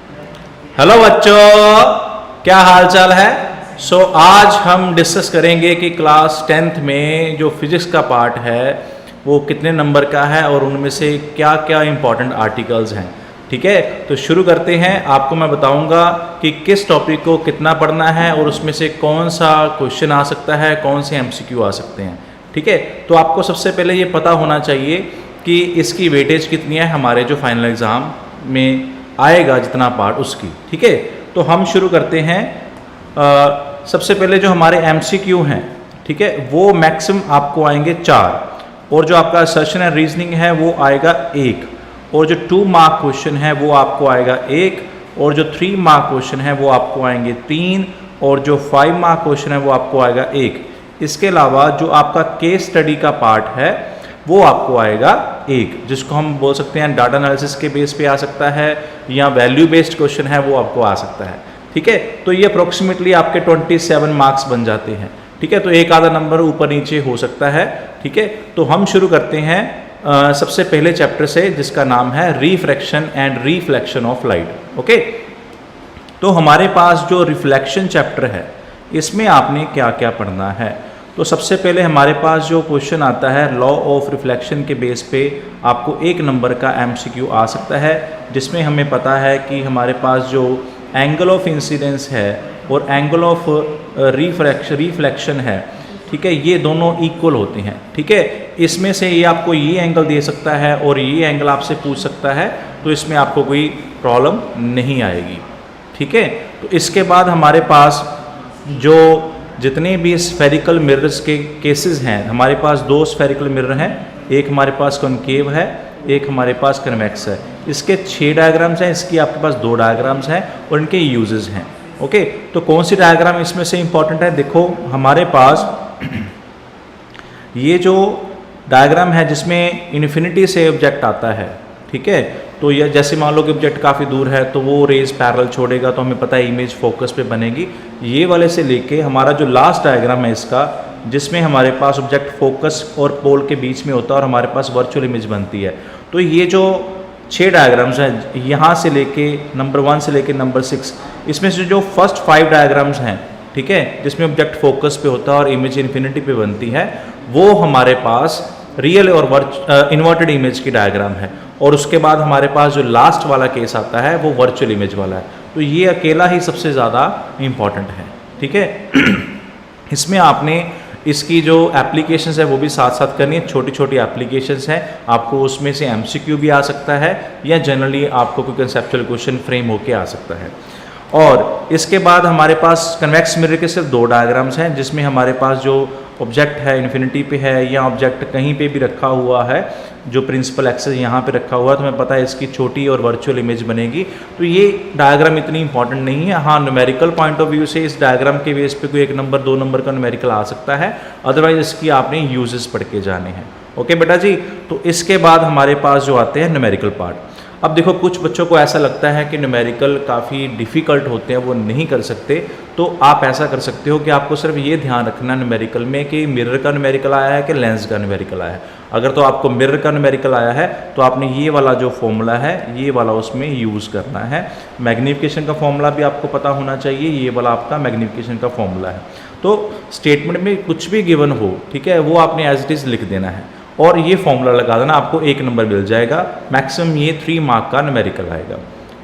Hello बच्चों, क्या हाल चाल है। आज हम डिस्कस करेंगे कि क्लास 10th में जो फिजिक्स का पार्ट है वो कितने नंबर का है और उनमें से क्या क्या इंपॉर्टेंट आर्टिकल्स हैं। ठीक है, तो शुरू करते हैं। आपको मैं बताऊंगा कि किस टॉपिक को कितना पढ़ना है और उसमें से कौन सा क्वेश्चन आ सकता है, कौन से MCQ आ सकते हैं। ठीक है, तो आपको सबसे पहले ये पता होना चाहिए कि इसकी वेटेज कितनी है हमारे जो फाइनल एग्ज़ाम में आएगा जितना पार्ट उसकी। ठीक है, तो हम शुरू करते हैं। सबसे पहले जो हमारे MCQ हैं, ठीक है, वो मैक्सिमम आपको आएंगे 4 और जो आपका असर्शन एंड रीजनिंग है वो आएगा 1 और जो 2 मार्क क्वेश्चन है वो आपको आएगा 1 और जो 3 मार्क क्वेश्चन है वो आपको आएंगे 3 और जो 5 मार्क क्वेश्चन है वो आपको आएगा 1। इसके अलावा जो आपका केस स्टडी का पार्ट है वो आपको आएगा 1, जिसको हम बोल सकते हैं डाटा एनालिसिस के बेस पे आ सकता है या वैल्यू बेस्ड क्वेश्चन है वो आपको आ सकता है। ठीक है, तो ये अप्रोक्सीमेटली आपके 27 मार्क्स बन जाते हैं। ठीक है, तो एक आधा नंबर ऊपर नीचे हो सकता है। ठीक है, तो हम शुरू करते हैं सबसे पहले चैप्टर से जिसका नाम है refraction and reflection of light. Okay, तो हमारे पास जो रिफ्लेक्शन चैप्टर है इसमें आपने क्या क्या पढ़ना है। तो सबसे पहले हमारे पास जो क्वेश्चन आता है लॉ ऑफ रिफ्लेक्शन के बेस पे आपको 1 नंबर का MCQ आ सकता है, जिसमें हमें पता है कि हमारे पास जो एंगल ऑफ इंसिडेंस है और एंगल ऑफ रिफ्लेक्शन है, ठीक है, ये दोनों इक्वल होते हैं। ठीक है, इसमें से ये आपको ये एंगल दे सकता है और ये एंगल आपसे पूछ सकता है, तो इसमें आपको कोई प्रॉब्लम नहीं आएगी। ठीक है, तो इसके बाद हमारे पास जो जितने भी स्फेरिकल मिरर्स के केसेस हैं, हमारे पास 2 स्फेरिकल मिरर हैं, एक हमारे पास कॉनकेव है, एक हमारे पास कन्वेक्स है। इसके 6 डायग्राम्स हैं, इसकी आपके पास 2 डायग्राम्स हैं और इनके यूजेस हैं। ओके, तो कौन सी डायग्राम इसमें से इंपॉर्टेंट है, देखो हमारे पास ये जो डायग्राम है जिसमें इन्फिनिटी से ऑब्जेक्ट आता है। ठीक है, तो ये जैसे मान लो कि ऑब्जेक्ट काफ़ी दूर है तो वो रेज पैरेलल छोड़ेगा, तो हमें पता है इमेज फोकस पे बनेगी। ये वाले से लेके हमारा जो लास्ट डायग्राम है इसका, जिसमें हमारे पास ऑब्जेक्ट फोकस और पोल के बीच में होता है और हमारे पास वर्चुअल इमेज बनती है। तो ये जो 6 डायग्राम्स हैं यहाँ से लेके नंबर 1 से लेके नंबर 6, इसमें से जो फर्स्ट 5 डायग्राम्स हैं, ठीक है, जिसमें ऑब्जेक्ट फोकस पे होता है और इमेज इन्फिनिटी पे बनती है, वो हमारे पास रियल और इन्वर्टेड इमेज की डायग्राम है। और उसके बाद हमारे पास जो लास्ट वाला केस आता है वो वर्चुअल इमेज वाला है। तो ये अकेला ही सबसे ज़्यादा इम्पॉर्टेंट है। ठीक है, इसमें आपने इसकी जो एप्लीकेशंस है वो भी साथ साथ करनी है। छोटी छोटी एप्लीकेशंस हैं, आपको उसमें से MCQ भी आ सकता है या जनरली आपको कोई कंसेप्चुअल क्वेश्चन फ्रेम होके आ सकता है। और इसके बाद हमारे पास कन्वेक्स मिरर के सिर्फ 2 डायग्राम्स हैं, जिसमें हमारे पास जो ऑब्जेक्ट है इन्फिनिटी पे है या ऑब्जेक्ट कहीं पे भी रखा हुआ है, जो प्रिंसिपल एक्सेस यहाँ पे रखा हुआ है, तो हमें पता है इसकी छोटी और वर्चुअल इमेज बनेगी। तो ये डायग्राम इतनी इंपॉर्टेंट नहीं है। हाँ, न्यूमेरिकल पॉइंट ऑफ व्यू से इस डायग्राम के बेस पे कोई 1 नंबर 2 नंबर का न्यूमेरिकल आ सकता है, अदरवाइज इसकी आपने यूजेस पढ़ के जाने हैं। ओके बेटा जी, तो इसके बाद हमारे पास जो आते हैं न्यूमेरिकल पार्ट। अब देखो कुछ बच्चों को ऐसा लगता है कि न्यूमेरिकल काफ़ी डिफ़िकल्ट होते हैं, वो नहीं कर सकते, तो आप ऐसा कर सकते हो कि आपको सिर्फ ये ध्यान रखना न्यूमेरिकल में कि मिरर का न्यूमेरिकल आया है कि लेंस का न्यूमेरिकल आया है। अगर तो आपको मिरर का न्यूमेरिकल आया है तो आपने ये वाला जो फॉर्मूला है ये वाला उसमें यूज़ करना है। मैग्नीफिकेशन का फॉर्मूला भी आपको पता होना चाहिए, ये वाला आपका मैग्नीफिकेशन का फॉर्मूला है। तो स्टेटमेंट में कुछ भी गिवन हो, ठीक है, वो आपने एज इट इज़ लिख देना है और ये फॉर्मूला लगा देना, आपको 1 नंबर मिल जाएगा। मैक्सिमम ये 3 मार्क का न्यूमेरिकल आएगा।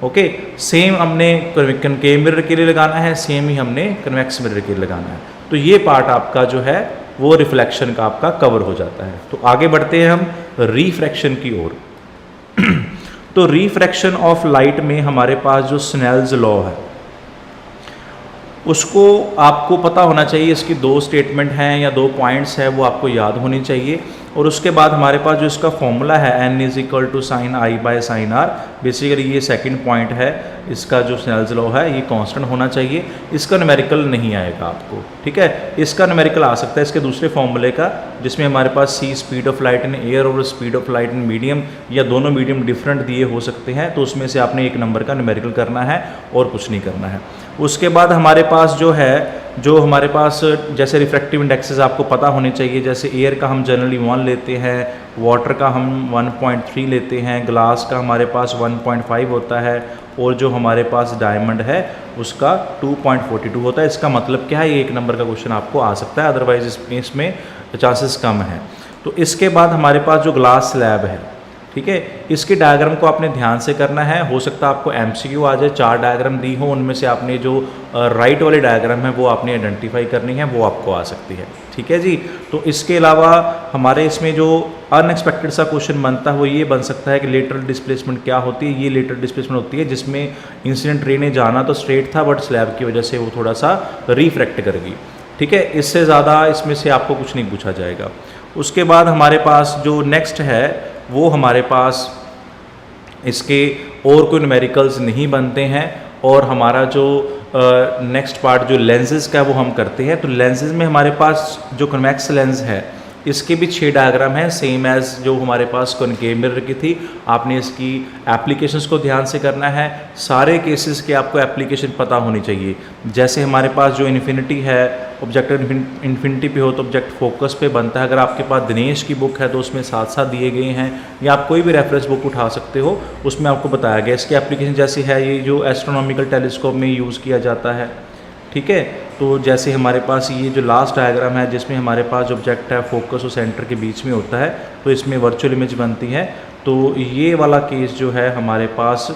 ओके, सेम हमने कॉनकेव मिरर के लिए लगाना है, सेम ही हमने कन्वेक्स मिरर के लिए लगाना है। तो ये पार्ट आपका जो है वो रिफ्लेक्शन का आपका कवर हो जाता है। तो आगे बढ़ते हैं हम रिफ्रैक्शन की ओर। तो रिफ्रैक्शन ऑफ लाइट में हमारे पास जो स्नेल्स लॉ है उसको आपको पता होना चाहिए। इसकी 2 स्टेटमेंट हैं या 2 पॉइंट्स है, वो आपको याद होनी चाहिए। और उसके बाद हमारे पास जो इसका फॉर्मूला है n = sin I / sin r, basically ये सेकंड पॉइंट है। इसका जो स्नेल्स लॉ है ये कांस्टेंट होना चाहिए। इसका न्यूमेरिकल नहीं आएगा आपको, ठीक है। इसका न्यूमेरिकल आ सकता है इसके दूसरे फॉर्मूले का, जिसमें हमारे पास c speed of light in air और speed of light in medium, या दोनों मीडियम डिफरेंट दिए हो सकते हैं। तो उसमें से आपने 1 नंबर का न्यूमेरिकल करना है और कुछ नहीं करना है। उसके बाद हमारे पास जो हमारे पास जैसे रिफ्रैक्टिव इंडेक्सेस आपको पता होने चाहिए, जैसे एयर का हम जनरली 1 लेते हैं, वाटर का हम 1.3 लेते हैं, ग्लास का हमारे पास 1.5 होता है, और जो हमारे पास डायमंड है उसका 2.42 होता है। इसका मतलब क्या है, ये 1 नंबर का क्वेश्चन आपको आ सकता है, अदरवाइज इसमें चांसेस कम है। तो इसके बाद हमारे पास जो ग्लास स्लैब है, ठीक है, इसके डायग्राम को आपने ध्यान से करना है। हो सकता है आपको एमसीक्यू आ जाए, 4 डायग्राम दी हो, उनमें से आपने जो राइट वाली डायग्राम है वो आपने आइडेंटिफाई करनी है, वो आपको आ सकती है, ठीक है जी। तो इसके अलावा हमारे इसमें जो अनएक्सपेक्टेड सा क्वेश्चन बनता है वो ये बन सकता है कि लेटरल डिस्प्लेसमेंट क्या होती है। ये लेटरल डिस्प्लेसमेंट होती है जिसमें इंसिडेंट रे ने जाना तो स्ट्रेट था, बट स्लैब की वजह से वो थोड़ा सा रिफ्रैक्ट कर गई, ठीक है। इससे ज़्यादा इसमें से आपको कुछ नहीं पूछा जाएगा। उसके बाद हमारे पास जो नेक्स्ट है वो हमारे पास इसके और कोई न्यूमेरिकल्स नहीं बनते हैं, और हमारा जो नेक्स्ट पार्ट जो लेंसेज का है वो हम करते हैं। तो लेंसेज में हमारे पास जो कन्वेक्स लेंस है इसके भी 6 डायग्राम हैं, सेम एज जो हमारे पास कॉनकेव मिरर की थी। आपने इसकी एप्लीकेशंस को ध्यान से करना है, सारे केसेस के आपको एप्लीकेशन पता होनी चाहिए। जैसे हमारे पास जो इन्फिनिटी है, ऑब्जेक्ट इन्फिनिटी पे हो तो ऑब्जेक्ट फोकस पे बनता है। अगर आपके पास दिनेश की बुक है तो उसमें साथ साथ दिए गए हैं, या आप कोई भी रेफरेंस बुक उठा सकते हो, उसमें आपको बताया गया। इसकी एप्लीकेशन जैसी है, ये जो एस्ट्रोनॉमिकल टेलीस्कोप में यूज़ किया जाता है, ठीक है। तो जैसे हमारे पास ये जो लास्ट डायग्राम है जिसमें हमारे पास जो ऑब्जेक्ट है फोकस और सेंटर के बीच में होता है, तो इसमें वर्चुअल इमेज बनती है। तो ये वाला केस जो है हमारे पास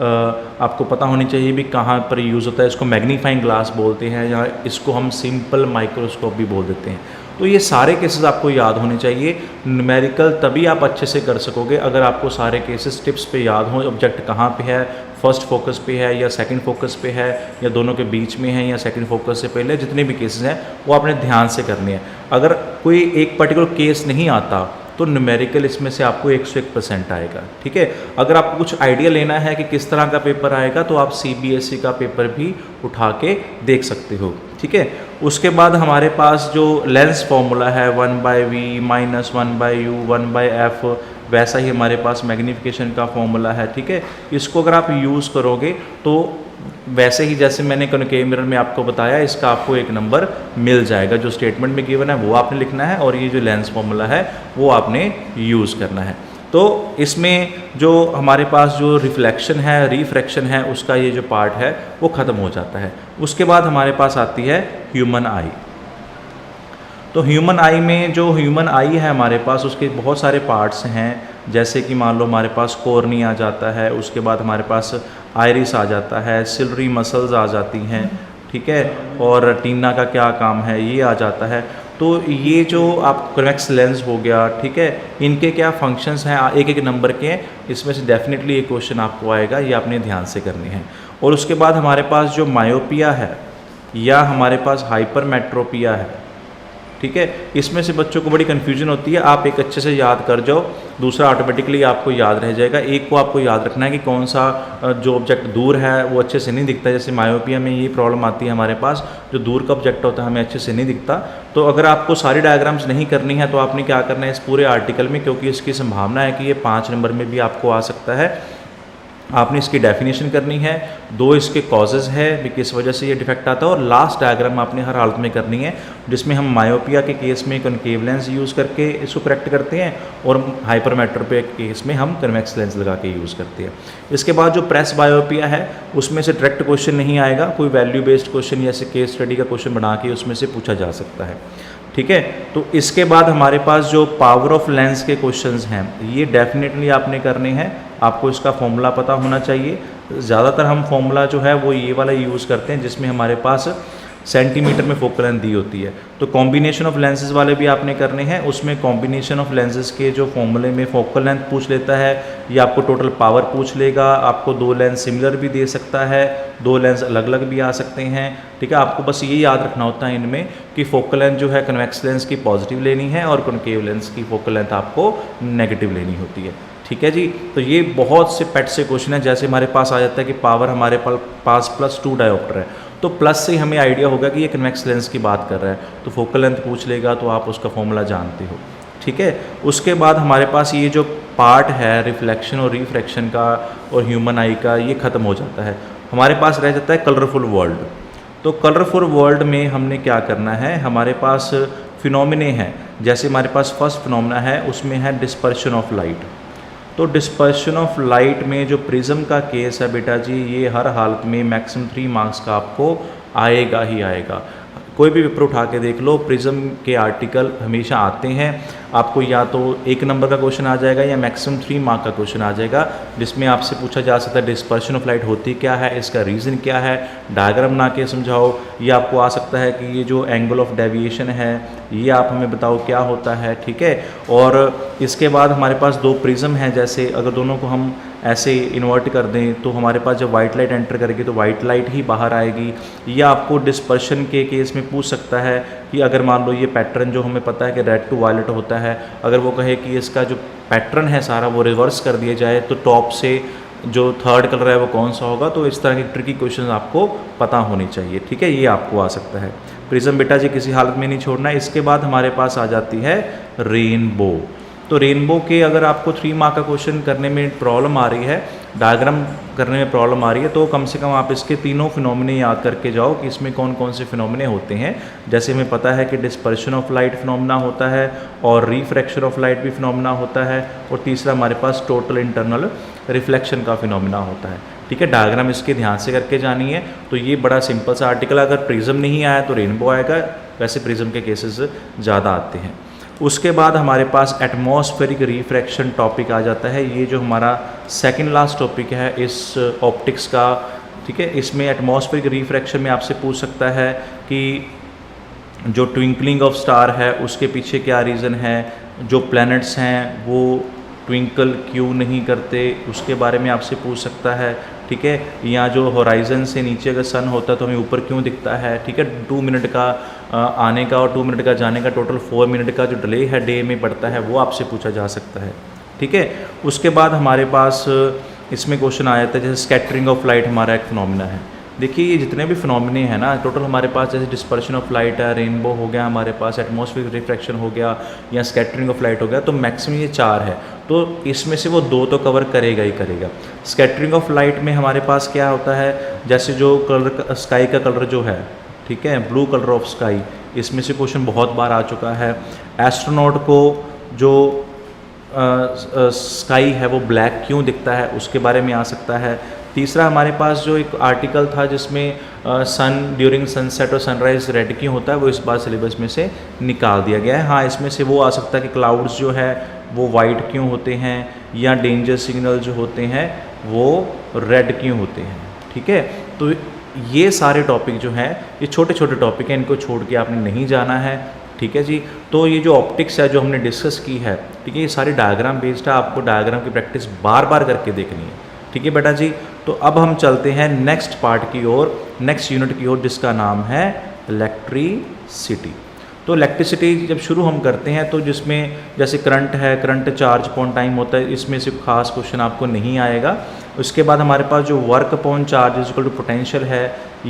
आपको पता होनी चाहिए भी कहाँ पर यूज़ होता है। इसको मैग्नीफाइंग ग्लास बोलते हैं, या इसको हम सिंपल माइक्रोस्कोप भी बोल देते हैं। तो ये सारे केसेस आपको याद होने चाहिए। न्यूमेरिकल तभी आप अच्छे से कर सकोगे अगर आपको सारे केसेस टिप्स पे याद हों। ऑब्जेक्ट कहाँ पे है, फर्स्ट फोकस पे है या सेकंड फोकस पे है, या दोनों के बीच में है, या सेकंड फोकस से पहले, जितने भी केसेस हैं वो आपने ध्यान से करने हैं। अगर कोई एक पर्टिकुलर केस नहीं आता तो न्यूमेरिकल इसमें से आपको 101% आएगा, ठीक है। अगर आपको कुछ आइडिया लेना है कि किस तरह का पेपर आएगा तो आप CBSE का पेपर भी उठा के देख सकते हो, ठीक है। उसके बाद हमारे पास जो लेंस फॉर्मूला है 1/v - 1/u 1/f, वैसा ही हमारे पास मैग्नीफिकेशन का फॉर्मूला है, ठीक है। इसको अगर आप यूज़ करोगे तो वैसे ही जैसे मैंने कॉनकेव मिरर में आपको बताया, इसका आपको 1 नंबर मिल जाएगा। जो स्टेटमेंट में गिवन है वो आपने लिखना है, और ये जो लेंस फॉर्मूला है वो आपने यूज़ करना है। तो इसमें जो हमारे पास जो रिफ्लेक्शन है, रिफ्रैक्शन है, उसका ये जो पार्ट है वो ख़त्म हो जाता है। उसके बाद हमारे पास आती है ह्यूमन आई। तो ह्यूमन आई में जो ह्यूमन आई है हमारे पास, उसके बहुत सारे पार्ट्स हैं। जैसे कि मान लो हमारे पास कॉर्नी आ जाता है, उसके बाद हमारे पास आइरिस आ जाता है, सिलरी मसल्स आ जाती हैं, ठीक है, और रेटिना का क्या काम है ये आ जाता है। तो ये जो आप कन्वेक्स लेंस हो गया, ठीक है, इनके क्या फंक्शंस हैं, एक एक नंबर के हैं। इसमें से डेफिनेटली ये क्वेश्चन आपको आएगा, ये आपने ध्यान से करने हैं। और उसके बाद हमारे पास जो मायोपिया है या हमारे पास हाइपरमेट्रोपिया है, ठीक है, इसमें से बच्चों को बड़ी कन्फ्यूजन होती है। आप एक अच्छे से याद कर जाओ, दूसरा ऑटोमेटिकली आपको याद रह जाएगा। एक को आपको याद रखना है कि कौन सा जो ऑब्जेक्ट दूर है वो अच्छे से नहीं दिखता। जैसे मायोपिया में ये प्रॉब्लम आती है हमारे पास, जो दूर का ऑब्जेक्ट होता है हमें अच्छे से नहीं दिखता। तो अगर आपको सारी डायग्राम्स नहीं करनी है तो आपने क्या करना है इस पूरे आर्टिकल में, क्योंकि इसकी संभावना है कि ये 5 नंबर में भी आपको आ सकता है, आपने इसकी डेफिनेशन करनी है, 2 इसके कॉजेज़ है भी किस वजह से ये डिफेक्ट आता है, और लास्ट डायग्राम आपने हर हालत में करनी है, जिसमें हम मायोपिया के केस में कॉनकेव लेंस यूज़ करके इसको करेक्ट करते हैं, और हाइपरमेट्रोपिया के केस में हम कन्वेक्स लेंस लगा के यूज़ करते हैं। इसके बाद जो प्रेस बायोपिया है उसमें से डायरेक्ट क्वेश्चन नहीं आएगा, कोई वैल्यू बेस्ड क्वेश्चन या केस स्टडी का क्वेश्चन बना के उसमें से पूछा जा सकता है, ठीक है। तो इसके बाद हमारे पास जो पावर ऑफ लेंस के क्वेश्चंस हैं ये डेफिनेटली आपने करने हैं। आपको इसका फॉर्मूला पता होना चाहिए। ज़्यादातर हम फॉर्मूला जो है वो ये वाला यूज़ करते हैं जिसमें हमारे पास सेंटीमीटर में फोकल लेंथ दी होती है। तो कॉम्बिनेशन ऑफ लेंसेज वाले भी आपने करने हैं। उसमें कॉम्बिनेशन ऑफ लेंसेज के जो फॉर्मूले में फोकल लेंथ पूछ लेता है, या आपको टोटल पावर पूछ लेगा। आपको 2 लेंस सिमिलर भी दे सकता है, 2 लेंस अलग अलग भी आ सकते हैं, ठीक है। आपको बस ये याद रखना होता है इनमें कि फोकल लेंथ जो है कन्वेक्स लेंस की पॉजिटिव लेनी है और कॉनकेव लेंस की फोकल लेंथ आपको नेगेटिव लेनी होती है, ठीक है जी। तो ये बहुत से पेट से क्वेश्चन है। जैसे हमारे पास आ जाता है कि पावर हमारे पास +2 डायोप्टर है, तो प्लस से हमें आइडिया होगा कि ये कन्वेक्स लेंस की बात कर रहा है, तो फोकल लेंथ पूछ लेगा तो आप उसका फॉर्मूला जानते हो, ठीक है। उसके बाद हमारे पास ये जो पार्ट है रिफ्लेक्शन और रिफ्रैक्शन का और ह्यूमन आई का, ये ख़त्म हो जाता है। हमारे पास रह जाता है कलरफुल वर्ल्ड। तो कलरफुल वर्ल्ड में हमने क्या करना है, हमारे पास फिनोमिने हैं। जैसे हमारे पास फर्स्ट फिनोमिना है उसमें है डिस्पर्शन ऑफ लाइट। तो डिस्पर्शन ऑफ लाइट में जो प्रिज्म का केस है बेटा जी, ये हर हालत में मैक्सिमम 3 मार्क्स का आपको आएगा ही आएगा। कोई भी पेपर उठा के देख लो, प्रिज्म के आर्टिकल हमेशा आते हैं। आपको या तो 1 नंबर का क्वेश्चन आ जाएगा या मैक्सिमम 3 मार्क का क्वेश्चन आ जाएगा, जिसमें आपसे पूछा जा सकता है डिस्पर्शन ऑफ लाइट होती क्या है, इसका रीज़न क्या है, डायग्राम बना के समझाओ। ये आपको आ सकता है कि ये जो एंगल ऑफ डेविएशन है ये आप हमें बताओ क्या होता है, ठीक है। और इसके बाद हमारे पास 2 प्रिज्म हैं, जैसे अगर दोनों को हम ऐसे इन्वर्ट कर दें तो हमारे पास जब वाइट लाइट एंटर करेगी तो वाइट लाइट ही बाहर आएगी। या आपको डिस्पर्शन के केस में पूछ सकता है कि अगर मान लो ये पैटर्न जो हमें पता है कि रेड टू वायलेट होता है, अगर वो कहे कि इसका जो पैटर्न है सारा वो रिवर्स कर दिया जाए तो टॉप से जो थर्ड कलर है वो कौन सा होगा। तो इस तरह के ट्रिकी क्वेश्चन आपको पता होने चाहिए, ठीक है। ये आपको आ सकता है। प्रिज्म बेटा जी किसी हालत में नहीं छोड़ना है। इसके बाद हमारे पास आ जाती है रेनबो। तो रेनबो के अगर आपको 3 मार्क का क्वेश्चन करने में प्रॉब्लम आ रही है, डायग्राम करने में प्रॉब्लम आ रही है, तो कम से कम आप इसके तीनों फिनोमिने याद करके जाओ कि इसमें कौन कौन से फिनोमिने होते हैं। जैसे हमें पता है कि डिस्पर्शन ऑफ लाइट फिनोमिना होता है और रिफ्रैक्शन ऑफ लाइट भी फिनोमिना होता है, और तीसरा हमारे पास टोटल इंटरनल रिफ्लेक्शन का फिनोमिना होता है, ठीक है। डायग्राम इसके ध्यान से करके जानी है। तो ये बड़ा सिंपल सा आर्टिकल, अगर प्रिज्म नहीं आया तो रेनबो आएगा, वैसे प्रिज्म के केसेस ज़्यादा आते हैं। उसके बाद हमारे पास एटमॉस्फेरिक रिफ्रैक्शन टॉपिक आ जाता है। ये जो हमारा सेकंड लास्ट टॉपिक है इस ऑप्टिक्स का, ठीक है। इसमें एटमॉस्फेरिक रिफ्रैक्शन में आपसे पूछ सकता है कि जो ट्विंकलिंग ऑफ स्टार है उसके पीछे क्या रीज़न है, जो प्लैनेट्स हैं वो ट्विंकल क्यों नहीं करते उसके बारे में आपसे पूछ सकता है, ठीक है। या जो होराइजन से नीचे अगर सन होता है तो हमें ऊपर क्यों दिखता है, ठीक है। 2 मिनट का आने का और 2 मिनट का जाने का टोटल 4 मिनट का जो डिले है डे में पड़ता है वो आपसे पूछा जा सकता है, ठीक है। उसके बाद हमारे पास इसमें क्वेश्चन आ जाता है जैसे स्कैटरिंग ऑफ लाइट हमारा एक फिनोमिना है। देखिए ये जितने भी फिनोमिने हैं ना टोटल हमारे पास, जैसे डिस्पर्शन ऑफ लाइट है, रेनबो हो गया हमारे पास, एटमॉस्फेरिक रिफ्रैक्शन हो गया या स्कैटरिंग ऑफ लाइट हो गया, तो मैक्सिमम ये 4 है। तो इसमें से वो 2 तो कवर करेगा ही करेगा। स्कैटरिंग ऑफ लाइट में हमारे पास क्या होता है, जैसे जो कलर स्काई का कलर जो है, ठीक है, ब्लू कलर ऑफ स्काई, इसमें से क्वेश्चन बहुत बार आ चुका है। एस्ट्रोनॉट को जो स्काई है वो ब्लैक क्यों दिखता है उसके बारे में आ सकता है। तीसरा हमारे पास जो एक आर्टिकल था जिसमें सन ड्यूरिंग सनसेट और सनराइज़ रेड क्यों होता है, वो इस बार सिलेबस में से निकाल दिया गया है। हाँ, इसमें से वो आ सकता है कि क्लाउड्स जो है वो वाइट क्यों होते हैं, या डेंजर सिग्नल जो होते हैं वो रेड क्यों होते हैं, ठीक है। तो ये सारे टॉपिक जो हैं ये छोटे छोटे टॉपिक हैं, इनको छोड़ के आपने नहीं जाना है, ठीक है जी। तो ये जो ऑप्टिक्स है जो हमने डिस्कस की है, ठीक है, ये सारी डायग्राम बेस्ड है, आपको डायग्राम की प्रैक्टिस बार बार करके देखनी है, ठीक है बेटा जी। तो अब हम चलते हैं नेक्स्ट पार्ट की ओर, नेक्स्ट यूनिट की ओर, जिसका नाम है इलेक्ट्रिसिटी। तो इलेक्ट्रिसिटी जब शुरू हम करते हैं तो जिसमें जैसे करंट है, करंट चार्ज अपॉन टाइम होता है, इसमें से खास क्वेश्चन आपको नहीं आएगा। उसके बाद हमारे पास जो work upon charge is equal to potential है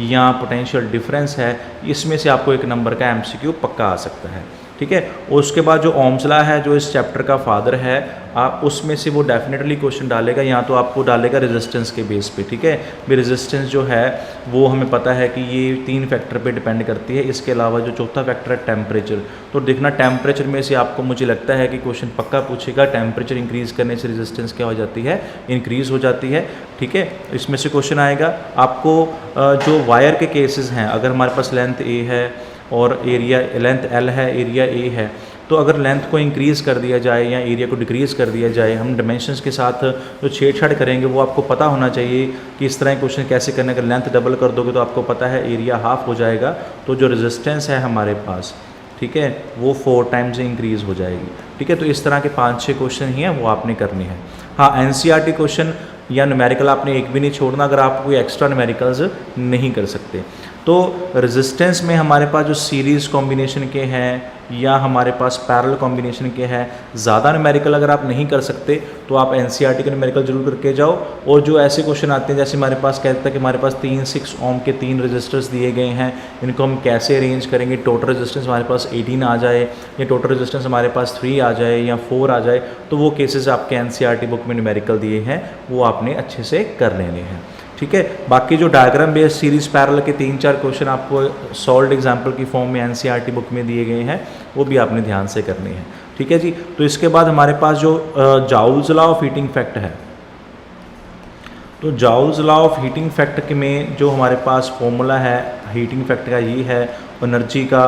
या पोटेंशियल डिफरेंस है, इसमें से आपको 1 नंबर का एमसीक्यू पक्का आ सकता है, ठीक है। उसके बाद जो ओम्स लॉ है जो इस चैप्टर का फादर है, आप उसमें से वो डेफिनेटली क्वेश्चन डालेगा, या तो आपको डालेगा रेजिस्टेंस के बेस पे, ठीक है। भी रेजिस्टेंस जो है वो हमें पता है कि ये 3 फैक्टर पे डिपेंड करती है। इसके अलावा जो चौथा फैक्टर है टेम्परेचर, तो देखना टेम्परेचर में से आपको, मुझे लगता है कि क्वेश्चन पक्का पूछेगा, टेम्परेचर इंक्रीज़ करने से रेजिस्टेंस क्या हो जाती है, इंक्रीज़ हो जाती है, ठीक है। इसमें से क्वेश्चन आएगा। आपको जो वायर के केसेस हैं, अगर हमारे पास लेंथ ए है और एरिया लेंथ एल है, एरिया ए है, तो अगर लेंथ को इंक्रीज़ कर दिया जाए या एरिया को डिक्रीज़ कर दिया जाए, हम डायमेंशंस के साथ जो छेड़छाड़ करेंगे वो आपको पता होना चाहिए कि इस तरह क्वेश्चन कैसे करने। अगर लेंथ डबल कर दोगे तो आपको पता है एरिया हाफ हो जाएगा, तो जो रेजिस्टेंस है हमारे पास, ठीक है, वो 4 टाइम्स इंक्रीज़ हो जाएगी, ठीक है। तो इस तरह के 5-6 क्वेश्चन ही हैं वो आपने करने हैं। हाँ, एनसीईआरटी क्वेश्चन या न्यूमेरिकल आपने एक भी नहीं छोड़ना अगर आप कोई एक्स्ट्रा न्यूमेरिकल्स नहीं कर सकते। तो रेजिस्टेंस में हमारे पास जो सीरीज़ कॉम्बिनेशन के हैं या हमारे पास पैरेलल कॉम्बिनेशन के हैं, ज़्यादा न्यूमेरिकल अगर आप नहीं कर सकते तो आप एनसीईआरटी के न्यूमेरिकल जरूर करके जाओ। और जो ऐसे क्वेश्चन आते हैं जैसे हमारे पास कहता है कि हमारे पास 6 ओम के 3 रजिस्टर्स दिए गए हैं, इनको हम कैसे अरेंज करेंगे, टोटल रेजिस्टेंस हमारे पास 18 आ जाए या टोटल रेजिस्टेंस हमारे पास 3 आ जाए या 4 आ जाए, तो वो केसेस आपके एनसीईआरटी बुक में न्यूमेरिकल दिए हैं वो आपने अच्छे से कर लेने हैं, ठीक है। बाकी जो डायग्राम बेस्ड सीरीज पैरेलल के 3-4 क्वेश्चन आपको सॉल्व्ड एग्जाम्पल की फॉर्म में एनसीईआरटी बुक में दिए गए हैं, वो भी आपने ध्यान से करनी है, ठीक है जी। तो इसके बाद हमारे पास जो joules law of heating effect है, तो joules law of heating effect में जो हमारे पास फॉर्मूला है हीटिंग इफेक्ट का यही है, एनर्जी का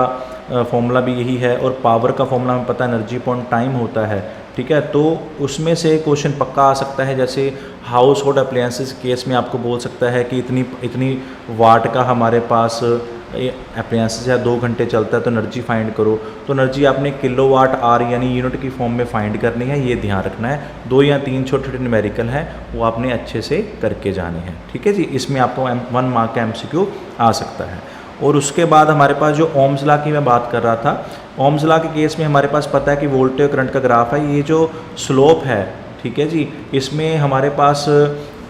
फॉर्मूला भी यही है, और पावर का फॉर्मूला हमें पता है एनर्जी अपॉन टाइम होता है, ठीक है। तो उसमें से क्वेश्चन पक्का आ सकता है, जैसे हाउस होल्ड अप्लायंसेस केस में आपको बोल सकता है कि इतनी वाट का हमारे पास अप्लायंसेस है, 2 घंटे चलता है, तो एनर्जी फाइंड करो। तो एनर्जी आपने किलोवाट आर यानी यूनिट की फॉर्म में फाइंड करनी है, ये ध्यान रखना है। 2 या 3 छोटे छोटे न्यूमेरिकल हैं, वो आपने अच्छे से करके जाने हैं, ठीक है जी। इसमें आपको 1 मार्क का MCQ आ सकता है। और उसके बाद हमारे पास जो ओम्स लॉ की मैं बात कर रहा था, ओम्स लॉ के केस में हमारे पास पता है कि वोल्टेज करंट का ग्राफ है, ये जो स्लोप है, ठीक है जी, इसमें हमारे पास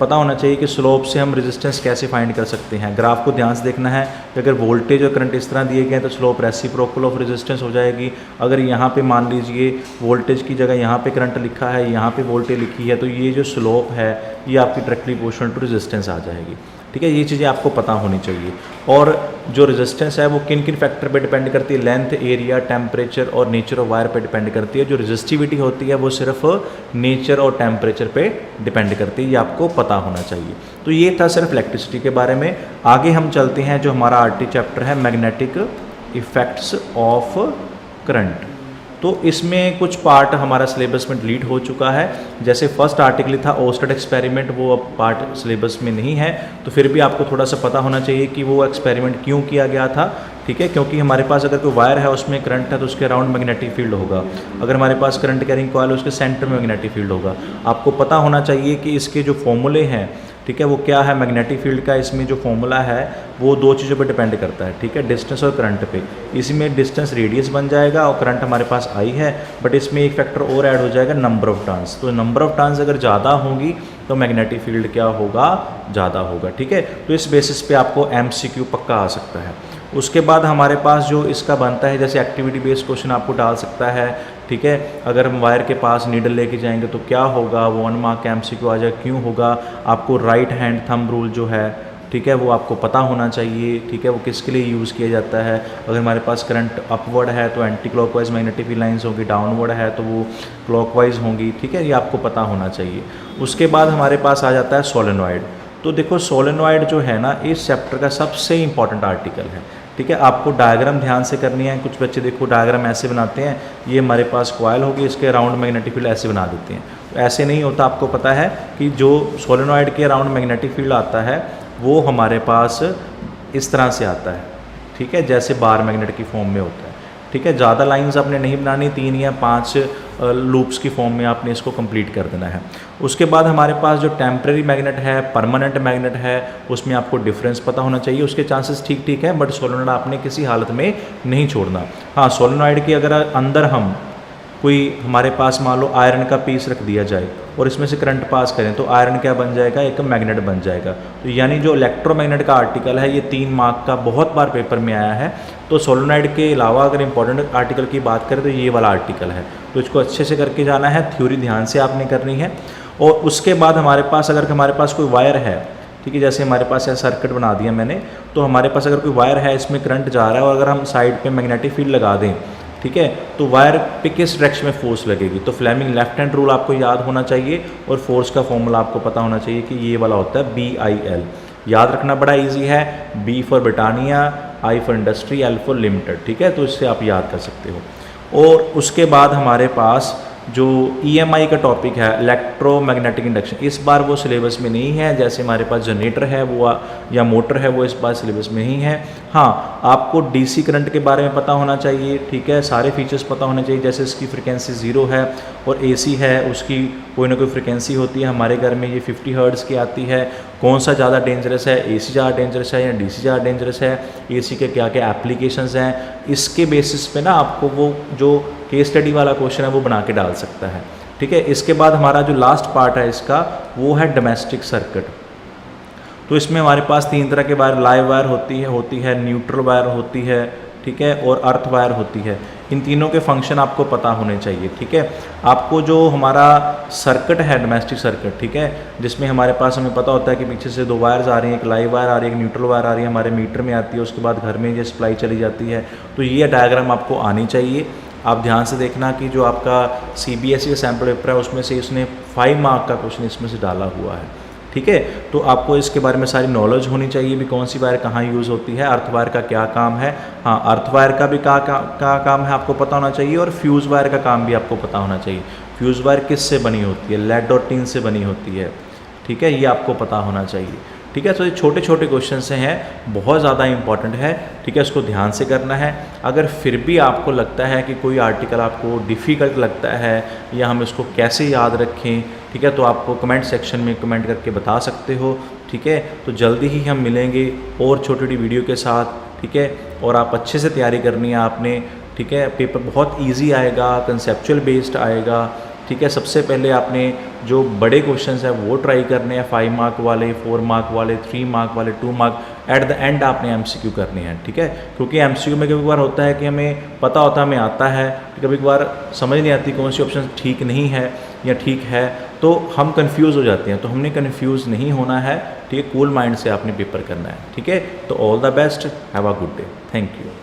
पता होना चाहिए कि स्लोप से हम रेजिस्टेंस कैसे फाइंड कर सकते हैं। ग्राफ को ध्यान से देखना है कि अगर वोल्टेज और करंट इस तरह दिए गए हैं तो स्लोप रेसिप्रोकल ऑफ रेजिस्टेंस हो जाएगी। अगर यहाँ पे मान लीजिए वोल्टेज की जगह यहाँ पे करंट लिखा है, यहाँ पे वोल्टेज लिखी है, तो ये जो स्लोप है ये आपकी डायरेक्टली प्रोपोर्शनल टू रेजिस्टेंस आ जाएगी, ठीक है। ये चीज़ें आपको पता होनी चाहिए। और जो रेजिस्टेंस है वो किन किन फैक्टर पे डिपेंड करती है, लेंथ, एरिया, टेम्परेचर और नेचर ऑफ वायर पे डिपेंड करती है। जो रेजिस्टिविटी होती है वो सिर्फ नेचर और टेम्परेचर पे डिपेंड करती है, ये आपको पता होना चाहिए। तो ये था सिर्फ इलेक्ट्रिसिटी के बारे में। आगे हम चलते हैं, जो हमारा आरटी चैप्टर है मैग्नेटिक इफेक्ट्स ऑफ करंट। तो इसमें कुछ पार्ट हमारा सिलेबस में डिलीट हो चुका है, जैसे फर्स्ट आर्टिकल था ओस्टेड एक्सपेरिमेंट, वो अब पार्ट सिलेबस में नहीं है। तो फिर भी आपको थोड़ा सा पता होना चाहिए कि वो एक्सपेरिमेंट क्यों किया गया था, ठीक है। क्योंकि हमारे पास अगर कोई वायर है उसमें करंट है तो उसके अराउंड मैग्नेटिक फील्ड होगा। अगर हमारे पास करंट कैरिंग कॉइल है उसके सेंटर में मैग्नेटिक फील्ड होगा। आपको पता होना चाहिए कि इसके जो फॉर्मूले हैं, ठीक है, वो क्या है। मैग्नेटिक फील्ड का इसमें जो फॉर्मूला है वो 2 चीज़ों पे डिपेंड करता है, ठीक है, डिस्टेंस और करंट पे। इसमें डिस्टेंस रेडियस बन जाएगा और करंट हमारे पास आई है, बट इसमें एक फैक्टर और ऐड हो जाएगा, नंबर ऑफ टर्न्स। तो नंबर ऑफ टर्न्स अगर ज़्यादा होंगी तो मैग्नेटिक फील्ड क्या होगा, ज़्यादा होगा, ठीक है। तो इस बेसिस पे आपको MCQ पक्का आ सकता है। उसके बाद हमारे पास जो इसका बनता है, जैसे एक्टिविटी बेस्ड क्वेश्चन आपको डाल सकता है, ठीक है। अगर हम वायर के पास नीडल लेके जाएंगे तो क्या होगा, वो 1 मार्क का MCQ आ जाएगा, क्यों होगा। आपको राइट हैंड थंब रूल जो है, ठीक है, वो आपको पता होना चाहिए, ठीक है, वो किसके लिए यूज़ किया जाता है। अगर हमारे पास करंट अपवर्ड है तो anti clockwise magnetic field lines होगी, डाउनवर्ड है तो वो क्लॉकवाइज होंगी, ठीक है, ये आपको पता होना चाहिए। उसके बाद हमारे पास आ जाता है सोलेनॉइड। तो देखो सोलेनॉइड जो है ना, इस चैप्टर का सबसे इंपॉर्टेंट आर्टिकल है, ठीक है। आपको डायग्राम ध्यान से करनी है। कुछ बच्चे देखो डायग्राम ऐसे बनाते हैं, ये हमारे पास कॉइल होगी, इसके अराउंड मैग्नेटिक फील्ड ऐसे बना देते हैं, तो ऐसे नहीं होता। आपको पता है कि जो सोलेनॉइड के अराउंड मैग्नेटिक फील्ड आता है वो हमारे पास इस तरह से आता है, ठीक है, जैसे बार मैग्नेट की फॉर्म में होता है, ठीक है। ज़्यादा लाइंस आपने नहीं बनानी, 3 या 5 लूप्स की फॉर्म में आपने इसको कंप्लीट कर देना है। उसके बाद हमारे पास जो टेम्परेरी मैग्नेट है, परमानेंट मैग्नेट है, उसमें आपको डिफरेंस पता होना चाहिए। उसके चांसेस ठीक ठीक है, बट सोलेनॉइड आपने किसी हालत में नहीं छोड़ना। हाँ, सोलेनॉइड के अगर अंदर हम कोई हमारे पास मान लो आयरन का पीस रख दिया जाए और इसमें से करंट पास करें तो आयरन क्या बन जाएगा, एक मैग्नेट बन जाएगा। तो यानी जो इलेक्ट्रोमैग्नेट का आर्टिकल है ये 3 मार्क का बहुत बार पेपर में आया है। तो सोलेनॉइड के अलावा अगर इंपॉर्टेंट आर्टिकल की बात करें तो ये वाला आर्टिकल है, तो इसको अच्छे से करके जाना है, थ्योरी ध्यान से आपने करनी है। और उसके बाद हमारे पास अगर हमारे पास कोई वायर है, ठीक है, जैसे हमारे पास यह सर्किट बना दिया मैंने, तो हमारे पास अगर कोई वायर है, इसमें करंट जा रहा है और अगर हम साइड पे मैग्नेटिक फील्ड लगा दें, ठीक है, तो वायर पे किस डायरेक्शन में फोर्स लगेगी। तो फ्लेमिंग लेफ्ट हैंड रूल आपको याद होना चाहिए और फोर्स का फॉर्मूला आपको पता होना चाहिए कि ये वाला होता है BIL। याद रखना बड़ा इजी है, B for Britannia, I for industry, L for limited, ठीक है, तो इससे आप याद कर सकते हो। और उसके बाद हमारे पास जो EMI का टॉपिक है, इलेक्ट्रोमैग्नेटिक इंडक्शन, इस बार वो सिलेबस में नहीं है। जैसे हमारे पास जनरेटर है वो या मोटर है वो इस बार सिलेबस में नहीं है। हाँ, आपको DC करंट के बारे में पता होना चाहिए, ठीक है, सारे फीचर्स पता होने चाहिए। जैसे इसकी फ्रिक्वेंसी 0 है और AC है, उसकी कोई ना कोई फ्रिक्वेंसी होती है। हमारे घर में ये 50 हर्ट्ज़ की आती है। कौन सा ज़्यादा डेंजरस है, AC ज़्यादा डेंजरस है या DC ज़्यादा डेंजरस है, AC के क्या क्या एप्लीकेशंस हैं, इसके बेसिस पे ना आपको वो जो केस स्टडी वाला क्वेश्चन है वो बना के डाल सकता है, ठीक है। इसके बाद हमारा जो लास्ट पार्ट है इसका वो है डोमेस्टिक सर्किट। तो इसमें हमारे पास 3 तरह के वायर, लाइव वायर होती है, न्यूट्रल वायर होती है, ठीक है, और अर्थ वायर होती है। इन तीनों के फंक्शन आपको पता होने चाहिए, ठीक है। आपको जो हमारा सर्किट है, डोमेस्टिक सर्किट, ठीक है, जिसमें हमारे पास हमें पता होता है कि पीछे से 2 वायर्स आ रही हैं, एक लाइव वायर आ रही है, एक न्यूट्रल वायर आ रही है, हमारे मीटर में आती है, उसके बाद घर में ये सप्लाई चली जाती है। तो ये डायग्राम आपको आनी चाहिए। आप ध्यान से देखना कि जो आपका CBSE का सैम्पल पेपर है उसमें से इसने 5 मार्क का क्वेश्चन इसमें से डाला हुआ है, ठीक है। तो आपको इसके बारे में सारी नॉलेज होनी चाहिए भी कौन सी वायर कहाँ यूज़ होती है, अर्थ वायर का क्या काम है। हाँ, अर्थ वायर का भी क्या काम है आपको पता होना चाहिए, और फ्यूज़ वायर का काम भी आपको पता होना चाहिए। फ्यूज़ वायर किस से बनी होती है, लेड और टिन से बनी होती है, ठीक है, ये आपको पता होना चाहिए, ठीक है। तो ये छोटे छोटे क्वेश्चन से हैं, बहुत ज़्यादा इंपॉर्टेंट है, ठीक है, इसको ध्यान से करना है। अगर फिर भी आपको लगता है कि कोई आर्टिकल आपको डिफ़िकल्ट लगता है या हम इसको कैसे याद रखें, ठीक है, तो आपको कमेंट सेक्शन में कमेंट करके बता सकते हो, ठीक है। तो जल्दी ही हम मिलेंगे और छोटी छोटी वीडियो के साथ, ठीक है। और आप अच्छे से तैयारी करनी है आपने, ठीक है। पेपर बहुत ईजी आएगा, कंसेप्चुअल बेस्ड आएगा, ठीक है। सबसे पहले आपने जो बड़े क्वेश्चंस हैं वो ट्राई करने हैं, 5 मार्क वाले, 4 मार्क वाले, 3 मार्क वाले, 2 मार्क, एट द एंड आपने MCQ करने हैं, ठीक है। क्योंकि MCQ में कभी बार होता है कि हमें पता होता है, हमें आता है, कभी बार समझ नहीं आती कौन सी ऑप्शन ठीक नहीं है या ठीक है, तो हम कंफ्यूज हो जाते हैं। तो हमने कंफ्यूज नहीं होना है, ठीक है, कूल माइंड से आपने पेपर करना है, ठीक है। तो all the best, have a good day, thank you.